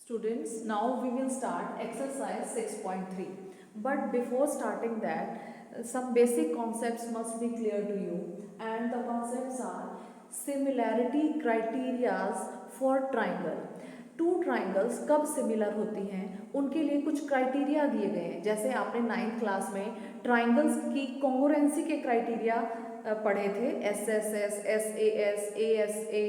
Students, now we will start exercise 6.3. But before starting that, some basic concepts must be clear to you. And the concepts are similarity criterias for triangle. Two triangles कब similar होती हैं उनके लिए कुछ criteria दिए गए हैं। जैसे आपने 9th क्लास में ट्राइंगल्स की कॉन्ग्रुएंसी के क्राइटेरिया पढ़े थे, SSS, SAS, ASA,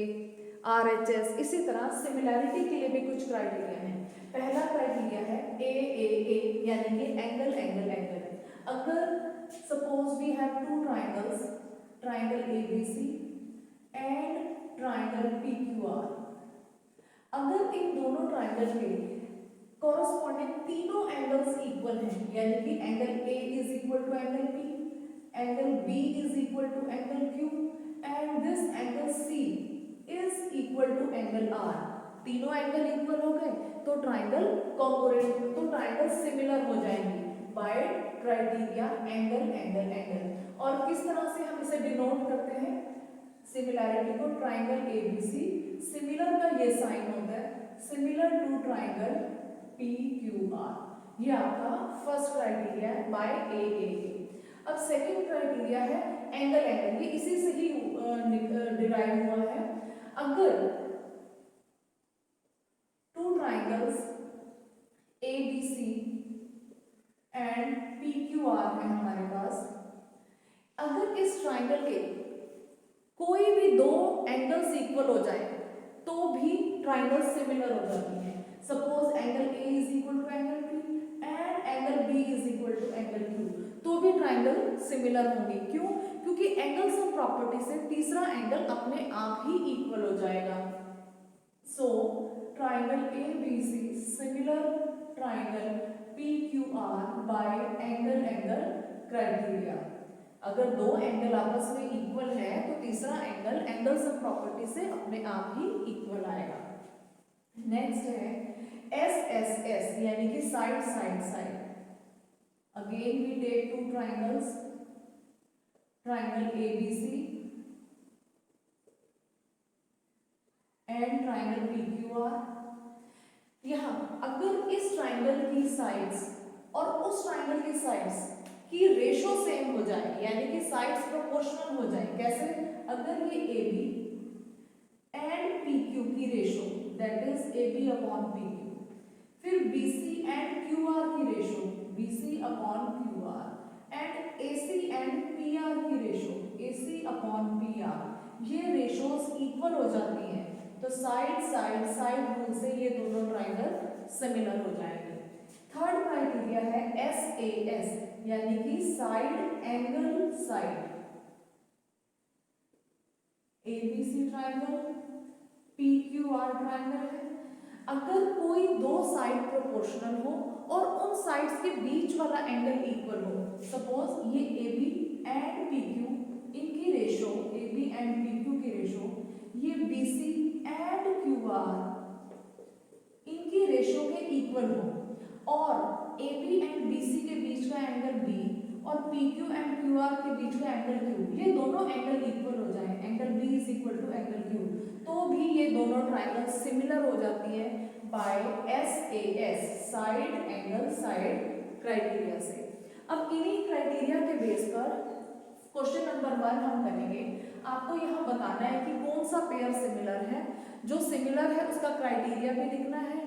RHS। इसी तरह सिमिलैरिटी के लिए भी कुछ क्राइटेरिया हैं। पहला क्राइटेरिया है AAA यानी कि एंगल एंगल एंगल। अगर suppose we have two triangles, triangle ABC and triangle PQR, अगर इन दोनों ट्राइंगल के कॉरस्पॉन्डिंग तीनों एंगल्स इक्वल हैं, यानी कि angle A is equal to angle P, angle B is equal to angle Q and this angle C is equal to angle R, तीनों angle equal हो गए तो ट्राइंगल कॉन्ग्रुएंट, तो ट्राइंगल सिमिलर हो जाएंगे by criteria angle angle angle. और किस तरह से हम इसे डिनोट करते हैं सिमिलैरिटी को? ट्राइंगल ABC, सिमिलर का ये साइन होता है सिमिलर टू ट्राइंगल PQR। ये आपका फर्स्ट क्राइटेरिया है बाय AAA। अब सेकंड क्राइटेरिया है एंगल एंगल, ये इसी से ही डिराइव हुआ है। अगर two triangles ABC and PQR है हमारे पास, अगर इस ट्राइंगल के कोई भी दो एंगल्स इक्वल हो जाए तो भी ट्राइंगल सिमिलर हो जाती है। Suppose angle A is equal to angle P and angle B is equal to angle Q, तो भी ट्राइंगल सिमिलर होंगे। क्यों? क्योंकि एंगल सम प्रॉपर्टी से तीसरा एंगल अपने आप ही इक्वल हो जाएगा। So triangle ABC similar triangle PQR bye angle angle criteria. अगर दो एंगल आपस में इक्वल है तो तीसरा एंगल एंगल सम प्रॉपर्टी से अपने आप ही इक्वल आएगा। नेक्स्ट है SSS यानी कि side side side. Again we take two triangles, triangle ABC and triangle PQR। यहाँ अगर इस ट्राइंगल की साइड्स और उस ट्राइंगल की साइड्स की रेशो सेम हो जाए, यानी कि साइड्स प्रोपोर्शनल हो जाए। कैसे? अगर ये AB एंड PQ की ratio that is AB upon PQ, फिर BC एंड QR की ratio BC upon QR and AC and PR की रेशो AC अपॉन PR, ये रेशोस इक्वल हो जाती हैं तो साइड साइड साइड रूल से ये दोनों ट्राइंगल सिमिलर हो जाएंगे। थर्ड क्राइटेरिया है SAS यानी कि side angle side. ABC triangle PQR triangle है, अगर कोई दो साइड प्रोपोर्शनल हो और उन साइड्स के बीच वाला एंगल इक्वल हो। सपोज ये AB एंड PQ, इनकी रेशो AB एंड PQ की रेशो, ये BC एंड QR इनकी रेशो के इक्वल हो और AB एंड BC के बीच का एंगल B और PQ एंड QR के बीच का एंगल Q, ये दोनों एंगल इक्वल हो जाए, angle B is equal to angle Q, तो भी ये दोनों ट्राइंगल सिमिलर हो जाती है by SAS side angle side criteria से। अब इन्हीं क्राइटेरिया के बेस पर क्वेश्चन नंबर 1 हम करेंगे। आपको यहाँ बताना है कि कौन सा पेयर सिमिलर है, जो सिमिलर है उसका क्राइटेरिया भी लिखना है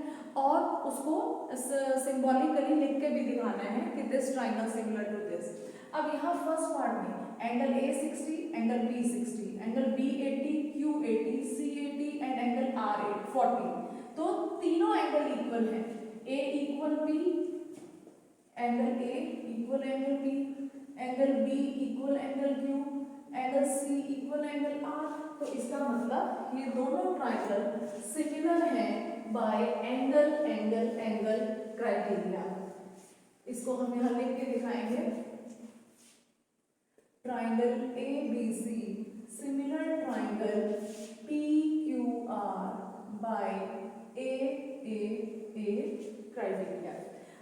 और उसको सिंबॉलिकली लिख के भी दिखाना है कि this triangle similar to this. अब यहाँ फर्स्ट पार्ट में angle A 60, angle B 60, angle B 80, Q 80, C 80 and angle R 40, तो तीनों एंगल इक्वल हैं। A equal B, angle A equal angle B, angle B equal angle Q, angle C equal angle R, तो इसका मतलब ये दोनों triangle similar हैं by angle angle angle criteria. इसको हम यहाँ लिख के दिखाएंगे। Triangle ABC similar triangle PQR by AAA criteria.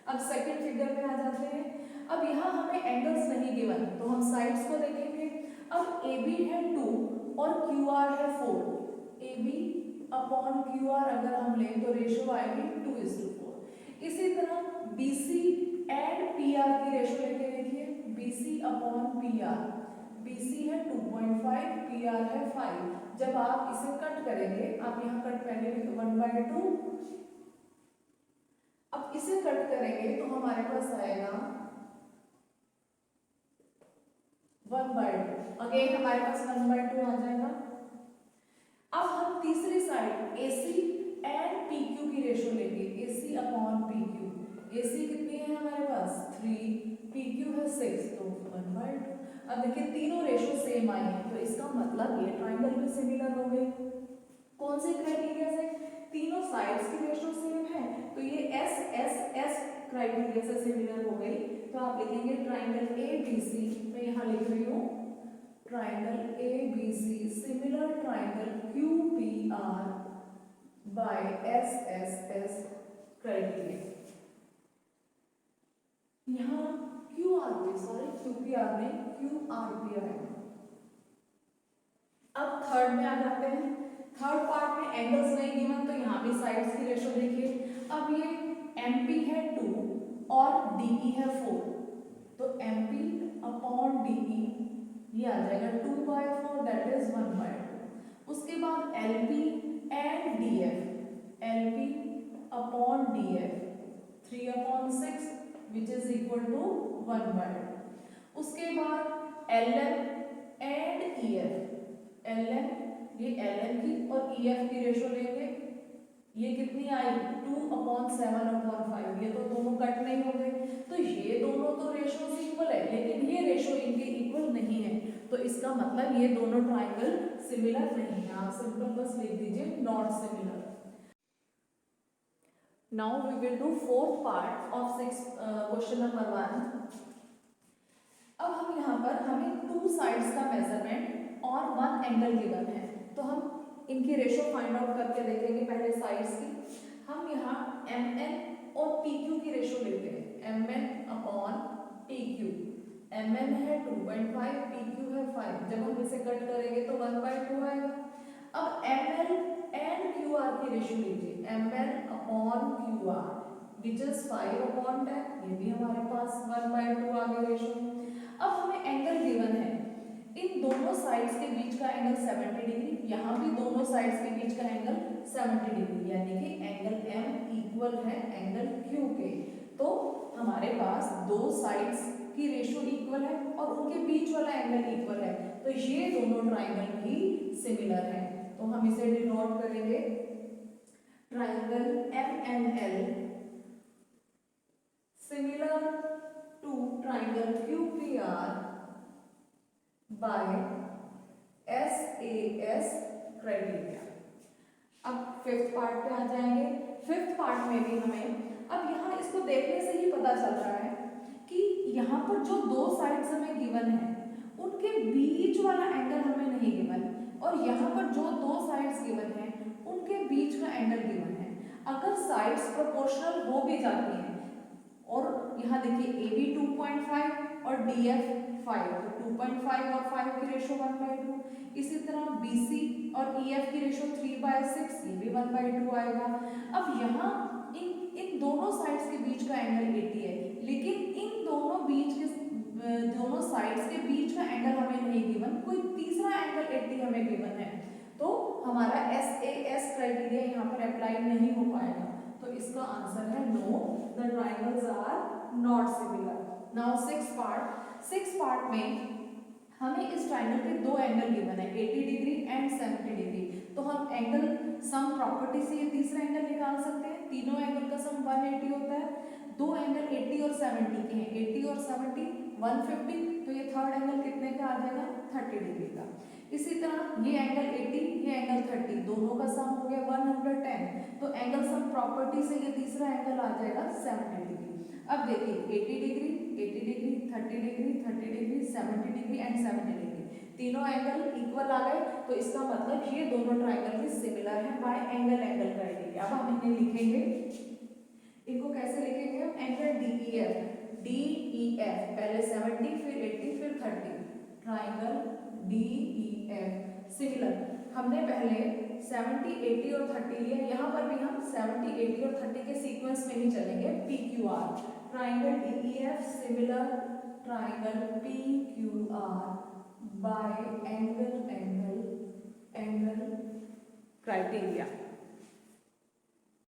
अब सेकंड फिगर में आ जाते हैं। अब यहाँ हमें एंगल्स नहीं गिवन तो हम साइड्स को देखेंगे। अब AB है 2 और QR है 4, AB अपॉन क्यू आर अगर हम लें तो रेशो आएगी 2:4। इसी तरह B C and P R की रेशो लेके देखिए, B C upon P R, B C है 2.5, पी आर है 5। जब आप इसे कट करेंगे, आप यहाँ कट पहले भी तो 1/2, अब इसे कट करेंगे तो हमारे पास आएगा 1/2। अगेन हमारे पास 1/2 आ जाएगा। अब हम तीसरी साइड AC एंड PQ की रेशो लेंगे, AC अपॉन PQ। AC कितनी है हमारे पास 3, PQ है 6, तो 1/2। अब देखिए तीनों रेशो सेम आई है, तो इसका मतलब ये ट्राइंगल भी सिमिलर हो गई। कौन से क्राइटेरिया से? तीनों साइड्स की रेशो सेम है, तो ये S क्राइटेरिया से सिमिलर हो गई। तो आप लिखेंगे ट्राइंगल ABC, मैं यहाँ लिख रही हूँ triangle ABC, similar triangle QPR by SSS criteria। यहाँ QRP, सॉरी QPR नहीं, QRP आएगा। अब थर्ड में आ जाते हैं। थर्ड पार्ट में एंगल्स नहीं गिवन, तो यहाँ भी साइड्स की रेशो देखिए। अब ये MP है 2 और DE है 4, तो MP अपॉन DE ये आ जाएगा 2/4, दैट इज 1/2। उसके बाद LP and DF, LP upon DF 3/6 which is equal to 1/2। उसके बाद LM एंड EF, LM ये LM की और EF की रेशो लेंगे, ये कितनी आई 2/7/5। ये तो दोनों कट नहीं हो गए, तो ये दोनों तो रेशो इक्वल है, लेकिन ये रेशो इनके इक्वल नहीं है, तो इसका मतलब ये दोनों ट्राइंगल सिमिलर नहीं है। आप सिंपल बस लिख दीजिए not similar. Now we will do fourth part of question number 1। अब हम यहाँ पर हमें 2 साइड्स का मेजरमेंट और 1 एंगल गिवन है, तो हम इनकी रेशो फाइंड आउट करके देखेंगे। पहले साइड्स की हम यहाँ MN और PQ की रेशो लेते हैं, MN अपॉन PQ। MN है 2.5, PQ है 5। जब हम इसे कट करेंगे तो 1/2 आएगा। अब ML एंड QR की रेशो लीजिए, ML upon QR which is 5/10, ये भी हमारे पास 1/2 आ गया रेशो। अब हमें एंगल गिवन है, इन दोनों साइड्स के बीच का एंगल 70 डिग्री, यहाँ भी दोनों साइड्स के बीच का एंगल 70 डिग्री, यानी कि एंगल M इक्वल है एंगल Q के। तो हमारे पास दो साइड्स की रेशो इक्वल है और उनके बीच वाला एंगल इक्वल है, तो ये दोनों ट्राइंगल भी सिमिलर है। तो हम इसे डिनोट करेंगे triangle MNL similar to triangle QPR by SAS criteria. अब फिफ्थ पार्ट पे आ जाएंगे। फिफ्थ पार्ट में भी हमें अब यहाँ इसको देखने से ही पता चल रहा है कि यहाँ पर जो दो साइड्स हमें गिवन है उनके बीच वाला एंगल हमें नहीं गिवन, और यहाँ पर जो दो साइड्स गिवन है उनके बीच का एंगल गिवन है। अगर साइड्स प्रोपोर्शनल हो भी जाती हैं, और यहाँ देखिए AB 2.5 और DF 5, तो 2.5 और 5 की रेशो 1/2। इसी तरह BC और EF की रेशो 3/6, ये भी 1/2 आएगा। अब यहाँ इन दोनों साइड्स के बीच का एंगल 80 है, लेकिन इन दोनों साइड्स के बीच का एंगल हमें नहीं गिवन, कोई तीसरा एंगल 80 हमें गिवन है, तो हमारा SAS क्राइटेरिया यहाँ पर अप्लाई नहीं हो पाएगा। तो इसका आंसर है no, the triangles are not similar. Now six part में हमें इस ट्राइंगल के दो एंगल गिवन है, 80 डिग्री एंड 70 डिग्री। तो हम एंगल सम प्रॉपर्टी से ये तीसरा एंगल निकाल सकते हैं। तीनों एंगल का सम 180 होता है। दो एंगल 80 और 70 के हैं, 80 और 70 150, तो ये थर्ड एंगल कितने का आ जाएगा 30 डिग्री का। इसी तरह ये एंगल 80, ये एंगल 30, दोनों का सम हो गया 110, तो एंगल सम प्रॉपर्टी से ये तीसरा एंगल आ जाएगा 70 डिग्री। अब देखिए 80 degree, 80 degree, 30 degree, 30 degree, 70 degree and 70 degree, तीनों एंगल इक्वल आ गए, तो इसका मतलब ये दोनों ट्राइंगल भी सिमिलर है बाय एंगल क्राइटेरिया। अब हम इन्हें लिखेंगे, इनको कैसे लिखेंगे हम? एंगल DEF, पहले 70 फिर 80 फिर 30, ट्राइंगल DEF सिमिलर। हमने पहले 70, 80 और 30 लिया, यहाँ पर भी हम 70, 80 और 30 के सीक्वेंस में ही चलेंगे। PQR triangle DEF similar triangle PQR bye angle criteria.